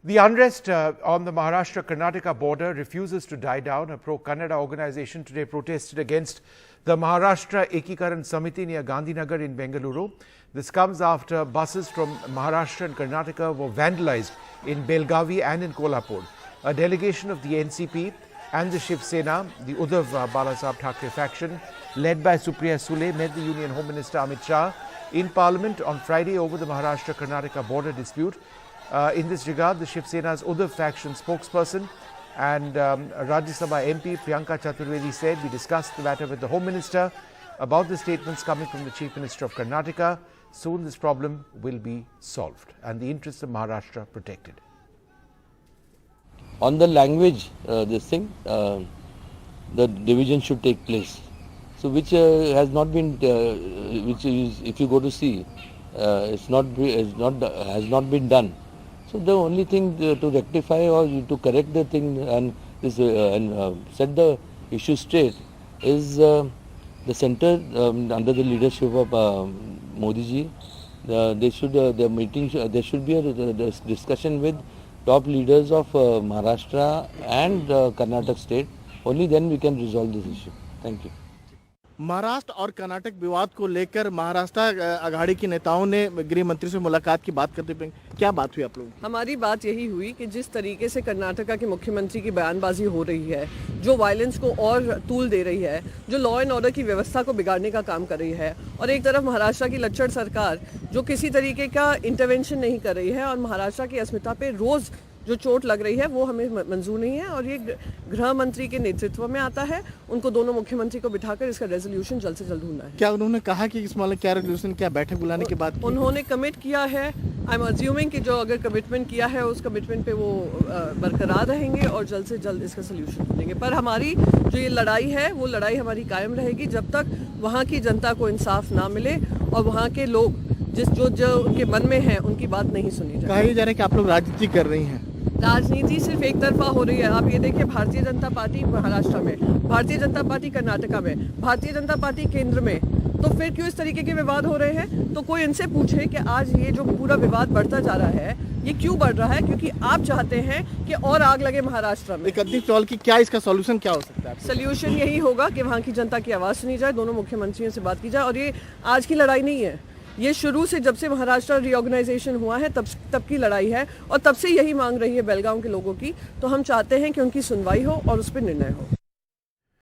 The unrest on the Maharashtra-Karnataka border refuses to die down. A pro-Kannada organization today protested against the Maharashtra Ekikaran Samiti near Gandhinagar in Bengaluru. This comes after buses from Maharashtra and Karnataka were vandalized in Belgavi and in Kolhapur. A delegation of the NCP and the Shiv Sena, the Uddhav Balasaheb Thackeray faction, led by Supriya Sule, met the Union Home Minister Amit Shah in Parliament on Friday over the Maharashtra-Karnataka border dispute. In this regard, the Shiv Sena's Uddhav faction spokesperson and Rajya Sabha MP Priyanka Chaturvedi said, "We discussed the matter with the Home Minister about the statements coming from the Chief Minister of Karnataka. Soon this problem will be solved and the interests of Maharashtra protected." On the language, the division should take place. So which has not been, which is, if you go to see, has not been done. So the only thing to rectify or to correct the thing and set the issue straight is the centre under the leadership of Modi ji. There should be a discussion with top leaders of Maharashtra and Karnataka state. Only then we can resolve this issue. Thank you. Maharashtra और कर्नाटक विवाद को लेकर महाराष्ट्र अघाड़ी के नेताओं ने गृह मंत्री से मुलाकात की बात करते हुए क्या बात हुई आप लोगों की? हमारी बात यही हुई कि जिस तरीके से कर्नाटका के मुख्यमंत्री की बयानबाजी हो रही है, जो वायलेंस को और तूल दे रही है, जो लॉ एंड ऑर्डर की व्यवस्था को बिगाड़ने का काम कर रही है, और एक तरफ महाराष्ट्र की लच्चड़ सरकार जो किसी तरीके का इंटरवेंशन नहीं कर रही है और महाराष्ट्र की अस्मिता पे रोज जो चोट लग रही है वो हमें मंजूर नहीं है। और ये गृह मंत्री के नेतृत्व में आता है, उनको दोनों मुख्यमंत्री को बिठाकर इसका रेजोल्यूशन जल्द से जल्द ढूंढना है। क्या उन्होंने कहा कि इस मामले क्या रेजोल्यूशन, क्या बैठक बुलाने के बाद उन्होंने कमिट किया है? आई एम अज्यूमिंग कि जो अगर कमिटमेंट किया है उस कमिटमेंट पे वो बरकरार रहेंगे और जल्द से जल्द इसका सोल्यूशन ढूंढेंगे। पर हमारी जो ये लड़ाई है वो लड़ाई हमारी कायम रहेगी जब तक वहाँ की जनता को इंसाफ ना मिले और वहाँ के लोग जो उनके मन में है उनकी बात नहीं सुनी जाए। कहा जा रहा है कि आप लोग राजनीति कर रही हैं। राजनीति सिर्फ एक तरफा हो रही है। आप ये देखिए, भारतीय जनता पार्टी महाराष्ट्र में, भारतीय जनता पार्टी कर्नाटका में, भारतीय जनता पार्टी केंद्र में, तो फिर क्यों इस तरीके के विवाद हो रहे हैं? तो कोई इनसे पूछे कि आज ये जो पूरा विवाद बढ़ता जा रहा है ये क्यों बढ़ रहा है? क्योंकि आप चाहते हैं कि और आग लगे महाराष्ट्र में। 31 साल की क्या इसका सॉल्यूशन क्या हो सकता है? सोल्यूशन यही होगा कि वहाँ की जनता की आवाज़ सुनी जाए, दोनों मुख्यमंत्रियों से बात की जाए। और ये आज की लड़ाई नहीं है, ये शुरू से जब से महाराष्ट्र रीऑर्गेनाइजेशन हुआ है तब की लड़ाई है और तब से यही मांग रही है बेलगांव के लोगों की। तो हम चाहते हैं कि उनकी सुनवाई हो और उस पर निर्णय हो।